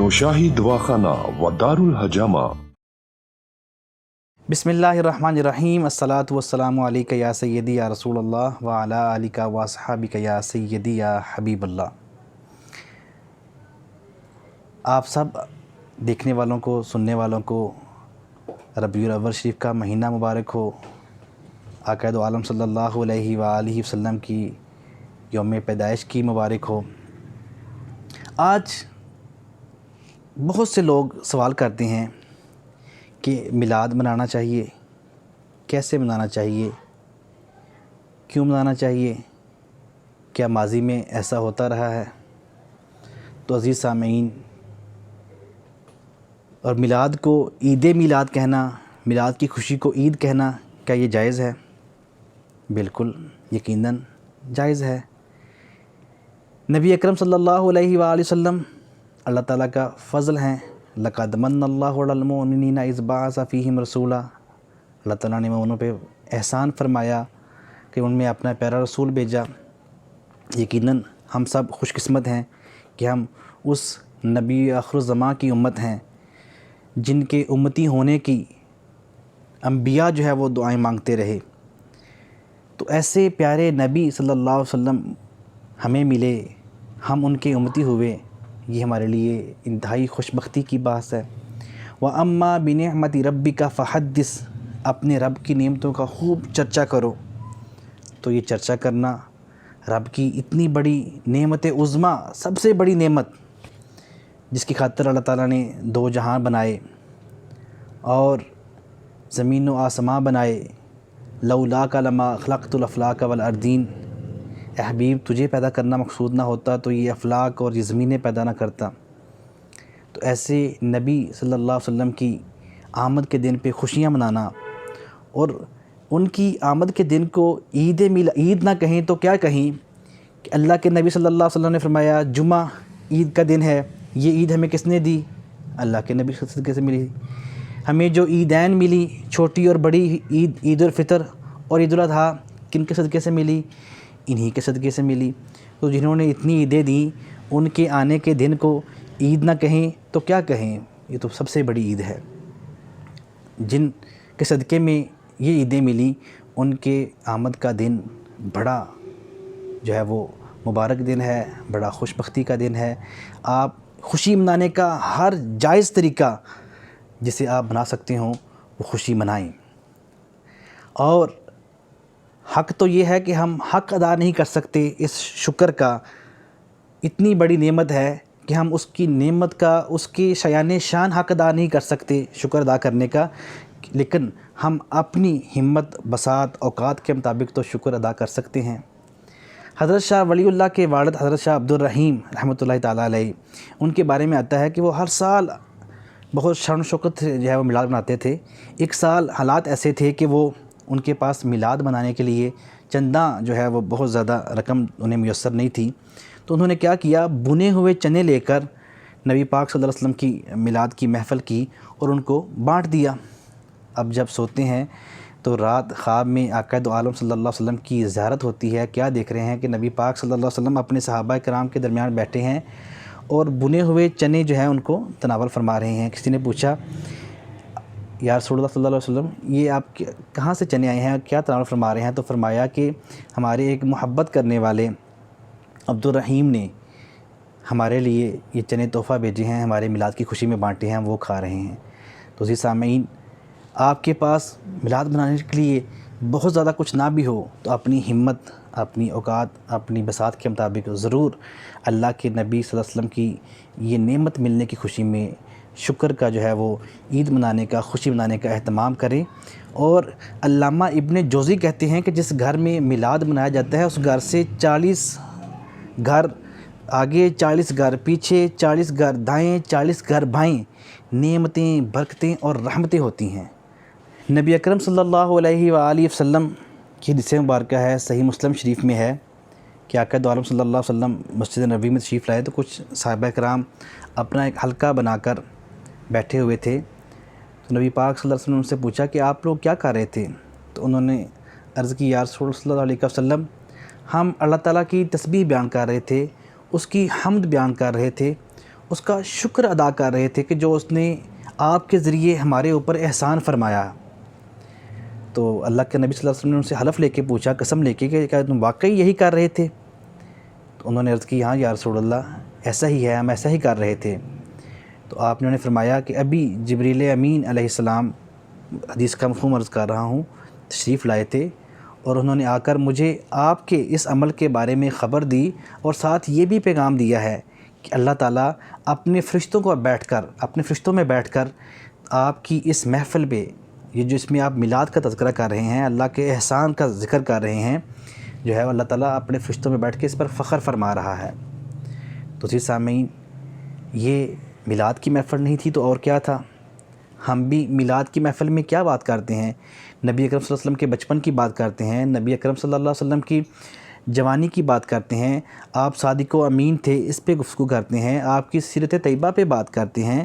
نوشاہی دواخانہ و دارالحجامہ۔ بسمillahirrahmanirrahیم۔ الصلاۃ والسلام علیکہ یا سیدی یا رسول اللہ وعلی آلکہ و اصحابکہ یا سیدی یا حبیب اللہ۔ آپ سب دیکھنے والوں کو، سننے والوں کو ربیع الاول شریف کا مہینہ مبارک ہو۔ آقا دو عالم صلی اللہ علیہ وآلہ وسلم کی یوم پیدائش کی مبارک ہو۔ آج بہت سے لوگ سوال کرتے ہیں کہ میلاد منانا چاہیے، کیسے منانا چاہیے، کیوں منانا چاہیے، کیا ماضی میں ایسا ہوتا رہا ہے؟ تو عزیز سامعین، اور میلاد کو عید میلاد کہنا، میلاد کی خوشی کو عید کہنا، کیا یہ جائز ہے؟ بالکل یقیناً جائز ہے۔ نبی اکرم صلی اللہ علیہ وآلہ وسلم اللہ تعالیٰ کا فضل ہیں۔ لَقَدْ مَنَّ اللَّهُ عَلَى الْمُؤْمِنِينَ إِذْ بَعَثَ فِيهِمْ رَسُولًا۔ اللہ تعالیٰ نے مومنوں پہ احسان فرمایا کہ ان میں اپنا پیارا رسول بھیجا۔ یقیناً ہم سب خوش قسمت ہیں کہ ہم اس نبی آخر الزماں کی امت ہیں جن کے امتی ہونے کی انبیاء جو ہے وہ دعائیں مانگتے رہے۔ تو ایسے پیارے نبی صلی اللہ علیہ وسلم ہمیں ملے، ہم ان کے امتی ہوئے، یہ ہمارے لیے انتہائی خوش بختی کی بات ہے۔ وَأَمَّا بِنِعْمَةِ رَبِّكَ فَحَدِّثْ، اپنے رب کی نعمتوں کا خوب چرچا کرو۔ تو یہ چرچا کرنا رب کی اتنی بڑی نعمت عظمیٰ، سب سے بڑی نعمت جس کی خاطر اللہ تعالیٰ نے دو جہاں بنائے اور زمین و آسماں بنائے۔ لولاک لما خلقت الافلاک والارضین، اے حبیب تجھے پیدا کرنا مقصود نہ ہوتا تو یہ افلاک اور یہ زمینیں پیدا نہ کرتا۔ تو ایسے نبی صلی اللہ علیہ وسلم کی آمد کے دن پہ خوشیاں منانا، اور ان کی آمد کے دن کو عید نہ کہیں تو کیا کہیں کہ اللہ کے نبی صلی اللہ علیہ وسلم نے فرمایا جمعہ عید کا دن ہے، یہ عید ہمیں کس نے دی؟ اللہ کے نبی کے صدقے سے ملی۔ ہمیں جو عیدین ملی، چھوٹی اور بڑی عید، عید الفطر اور عید الاضحیٰ، کن کے صدقے سے ملی؟ انہی کے صدقے سے ملی۔ تو جنہوں نے اتنی عیدیں دیں ان کے آنے کے دن کو عید نہ کہیں تو کیا کہیں؟ یہ تو سب سے بڑی عید ہے۔ جن کے صدقے میں یہ عیدیں ملی ان کے آمد کا دن بڑا جو ہے وہ مبارک دن ہے، بڑا خوش بختی کا دن ہے۔ آپ خوشی منانے کا ہر جائز طریقہ جسے آپ بنا سکتے ہوں وہ خوشی منائیں۔ اور حق تو یہ ہے کہ ہم حق ادا نہیں کر سکتے اس شکر کا، اتنی بڑی نعمت ہے کہ ہم اس کی نعمت کا، اس کی شایان شان حق ادا نہیں کر سکتے شکر ادا کرنے کا، لیکن ہم اپنی ہمت بساط اوقات کے مطابق تو شکر ادا کر سکتے ہیں۔ حضرت شاہ ولی اللہ کے والد حضرت شاہ عبد الرحیم رحمۃ اللہ تعالیٰ علیہ، ان کے بارے میں آتا ہے کہ وہ ہر سال بہت شان و شوکت سے جو ہے وہ میلاد مناتے تھے۔ ایک سال حالات ایسے تھے کہ وہ ان کے پاس میلاد منانے کے لیے چندہ جو ہے وہ بہت زیادہ رقم انہیں میسر نہیں تھی، تو انہوں نے کیا کیا، بنے ہوئے چنے لے کر نبی پاک صلی اللہ علیہ وسلم کی میلاد کی محفل کی اور ان کو بانٹ دیا۔ اب جب سوتے ہیں تو رات خواب میں آقا دو عالم صلی اللہ علیہ وسلم کی زیارت ہوتی ہے، کیا دیکھ رہے ہیں کہ نبی پاک صلی اللہ علیہ وسلم اپنے صحابہ کرام کے درمیان بیٹھے ہیں اور بنے ہوئے چنے جو ہیں ان کو تناول فرما رہے ہیں۔ کسی نے پوچھا یا رسول اللہ صلی اللہ علیہ وسلم یہ آپ کہاں سے چنے آئے ہیں، کیا تناول فرما رہے ہیں؟ تو فرمایا کہ ہمارے ایک محبت کرنے والے عبد الرحیم نے ہمارے لیے یہ چنے تحفہ بھیجے ہیں، ہمارے میلاد کی خوشی میں بانٹے ہیں، وہ کھا رہے ہیں۔ تو عزیز سامعین، آپ کے پاس میلاد منانے کے لیے بہت زیادہ کچھ نہ بھی ہو تو اپنی ہمت، اپنی اوقات، اپنی بساط کے مطابق ضرور اللہ کے نبی صلی اللہ علیہ وسلم کی یہ نعمت ملنے کی خوشی میں شکر کا جو ہے وہ عید منانے کا، خوشی منانے کا اہتمام کریں۔ اور علامہ ابن جوزی کہتے ہیں کہ جس گھر میں میلاد منایا جاتا ہے اس گھر سے 40 گھر آگے، 40 گھر پیچھے، 40 گھر دائیں، 40 گھر بائیں نعمتیں، برکتیں اور رحمتیں ہوتی ہیں۔ نبی اکرم صلی اللہ علیہ وآلہ وسلم کی حدیث مبارکہ ہے، صحیح مسلم شریف میں ہے کہ آقا دو عالم صلی اللہ علیہ وسلم مسجد نبوی میں تشریف لائے تو کچھ صحابہ کرام اپنا ایک حلقہ بنا کر بیٹھے ہوئے تھے۔ تو نبی پاک صلی اللہ علیہ وسلم نے ان سے پوچھا کہ آپ لوگ کیا کر رہے تھے؟ تو انہوں نے عرض کی یا رسول صلی اللہ علیہ وسلم، ہم اللہ تعالیٰ کی تسبیح بیان کر رہے تھے، اس کی حمد بیان کر رہے تھے، اس کا شکر ادا کر رہے تھے کہ جو اس نے آپ کے ذریعے ہمارے اوپر احسان فرمایا۔ تو اللہ کے نبی صلی اللہ علیہ وسلم نے ان سے حلف لے کے پوچھا، قسم لے کے، کہ کیا تم واقعی یہی کر رہے تھے؟ تو انہوں نے عرض کی ہاں یا رسول اللہ ایسا ہی ہے، ہم ایسا ہی کر رہے تھے۔ تو آپ نے انہیں فرمایا کہ ابھی جبریل امین علیہ السلام، حدیث کا مفہوم عرض کر رہا ہوں، تشریف لائے تھے اور انہوں نے آ کر مجھے آپ کے اس عمل کے بارے میں خبر دی اور ساتھ یہ بھی پیغام دیا ہے کہ اللہ تعالیٰ اپنے فرشتوں میں بیٹھ کر آپ کی اس محفل پہ، یہ جو اس میں آپ میلاد کا تذکرہ کر رہے ہیں، اللہ کے احسان کا ذکر کر رہے ہیں، جو ہے اللہ تعالیٰ اپنے فرشتوں میں بیٹھ کے اس پر فخر فرما رہا ہے۔ تو جی سامعین، یہ میلاد کی محفل نہیں تھی تو اور کیا تھا؟ ہم بھی میلاد کی محفل میں کیا بات کرتے ہیں؟ نبی اکرم صلی اللہ علیہ وسلم کے بچپن کی بات کرتے ہیں، نبی اکرم صلی اللہ علیہ وسلم کی جوانی کی بات کرتے ہیں، آپ صادق و امین تھے اس پہ گفتگو کرتے ہیں، آپ کی سیرت طیبہ پہ بات کرتے ہیں،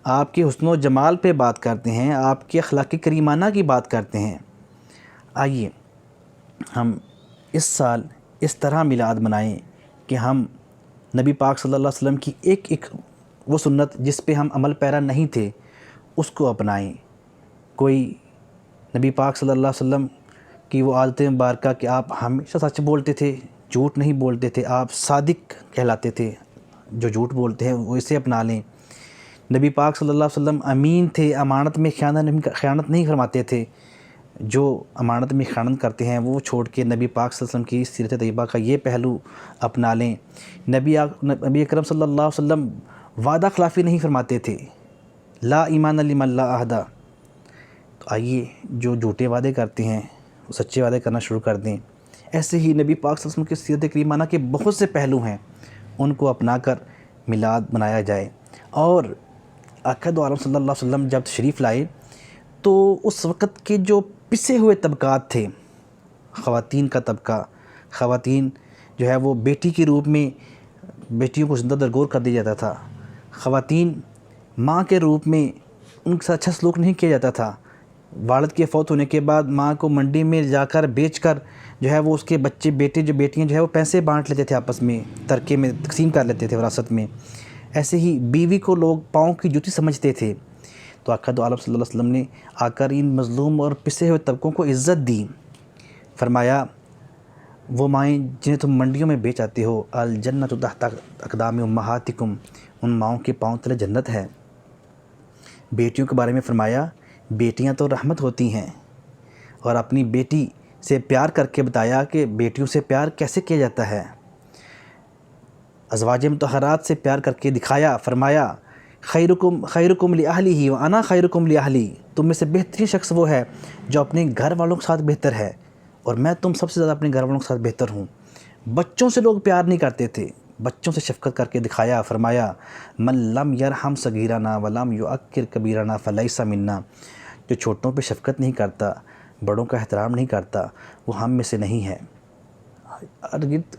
آپ کے حسن و جمال پہ بات کرتے ہیں، آپ کے اخلاق کریمانہ کی بات کرتے ہیں۔ آئیے ہم اس سال اس طرح میلاد منائیں کہ ہم نبی پاک صلی اللہ علیہ وسلم کی ایک وہ سنت جس پہ ہم عمل پیرا نہیں تھے اس کو اپنائیں۔ کوئی نبی پاک صلی اللہ علیہ وسلم کی وہ عادت مبارکہ کہ آپ ہمیشہ سچ بولتے تھے، جھوٹ نہیں بولتے تھے، آپ صادق کہلاتے تھے، جو جھوٹ بولتے ہیں وہ اسے اپنا لیں۔ نبی پاک صلی اللہ علیہ وسلم امین تھے، امانت میں خیانت نہیں فرماتے تھے، جو امانت میں خیانت کرتے ہیں وہ چھوڑ کے نبی پاک صلی اللہ علیہ وسلم کی سیرت طیبہ کا یہ پہلو اپنا لیں۔ نبی اکرم صلی اللہ علیہ وسلم وعدہ خلافی نہیں فرماتے تھے، لا ایمان لمن لا عہد۔ تو آئیے جو جھوٹے وعدے کرتے ہیں وہ سچے وعدے کرنا شروع کر دیں۔ ایسے ہی نبی پاک صلی اللہ علیہ وسلم کی سیرت کریمانہ کے بہت سے پہلو ہیں، ان کو اپنا کر میلاد منایا جائے۔ اور آقا دو عالم صلی اللہ علیہ وسلم جب تشریف لائے تو اس وقت کے جو پسے ہوئے طبقات تھے، خواتین کا طبقہ، خواتین جو ہے وہ بیٹی کے روپ میں بیٹیوں کو زندہ درگور کر دیا جاتا تھا، خواتین ماں کے روپ میں ان کے ساتھ اچھا سلوک نہیں کیا جاتا تھا۔ والد کے فوت ہونے کے بعد ماں کو منڈی میں جا کر بیچ کر جو ہے وہ اس کے بچے بیٹیاں جو ہے وہ پیسے بانٹ لیتے تھے، آپس میں ترکے میں تقسیم کر لیتے تھے وراثت میں۔ ایسے ہی بیوی کو لوگ پاؤں کی جوتی سمجھتے تھے۔ تو آقا دو عالم صلی اللہ علیہ وسلم نے آ کر ان مظلوم اور پسے ہوئے طبقوں کو عزت دی۔ فرمایا وہ مائیں جنہیں تم منڈیوں میں بیچ آتے ہو، الجنت تحت اقدام امہاتکم، ان ماؤں کے پاؤں تلے جنت ہے۔ بیٹیوں کے بارے میں فرمایا بیٹیاں تو رحمت ہوتی ہیں، اور اپنی بیٹی سے پیار کر کے بتایا کہ بیٹیوں سے پیار کیسے کیا جاتا ہے۔ ازواج مطہرات سے پیار کر کے دکھایا، فرمایا خیرکم لأہلہ وانا خیرکم لأہلی، تم میں سے بہترین شخص وہ ہے جو اپنے گھر والوں کے ساتھ بہتر ہے، اور میں تم سب سے زیادہ اپنے گھر والوں کے ساتھ بہتر ہوں۔ بچوں سے لوگ پیار نہیں کرتے تھے، بچوں سے شفقت کر کے دکھایا، فرمایا من لم یرحم صغیرنا ولم یعکر کبیرنا فلیس منا، جو چھوٹوں پہ شفقت نہیں کرتا، بڑوں کا احترام نہیں کرتا، وہ ہم میں سے نہیں ہے۔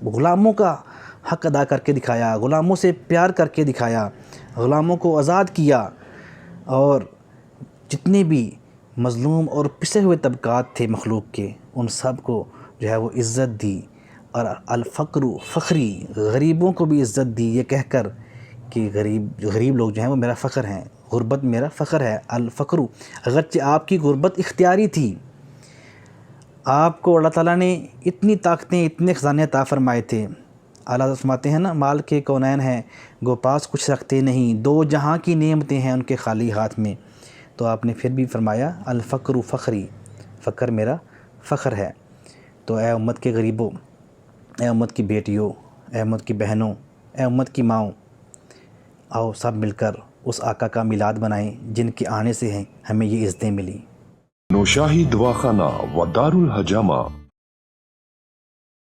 غلاموں کا حق ادا کر کے دکھایا، غلاموں سے پیار کر کے دکھایا، غلاموں کو آزاد کیا، اور جتنے بھی مظلوم اور پسے ہوئے طبقات تھے مخلوق کے ان سب کو جو ہے وہ عزت دی۔ اور الفقر فخری، غریبوں کو بھی عزت دی یہ کہہ کر کہ غریب لوگ جو ہیں وہ میرا فخر ہیں، غربت میرا فخر ہے۔ الفقر، اگرچہ آپ کی غربت اختیاری تھی، آپ کو اللہ تعالیٰ نے اتنی طاقتیں، اتنے خزانے عطا فرمائے تھے۔ اعلیٰ حضرت فرماتے ہیں نا، مال کے کونین ہیں گو پاس کچھ رکھتے نہیں، دو جہاں کی نعمتیں ہیں ان کے خالی ہاتھ میں۔ تو آپ نے پھر بھی فرمایا الفقر فخری، فقر میرا فخر ہے۔ تو اے امت کے غریبوں، اے امت کی بیٹیوں، اے امت کی بہنوں، اے امت کی ماؤں، آؤ سب مل کر اس آقا کا میلاد منائیں جن کے آنے سے ہیں ہمیں یہ عزتیں ملی۔ نوشاہی دواخانہ و دار الحجامہ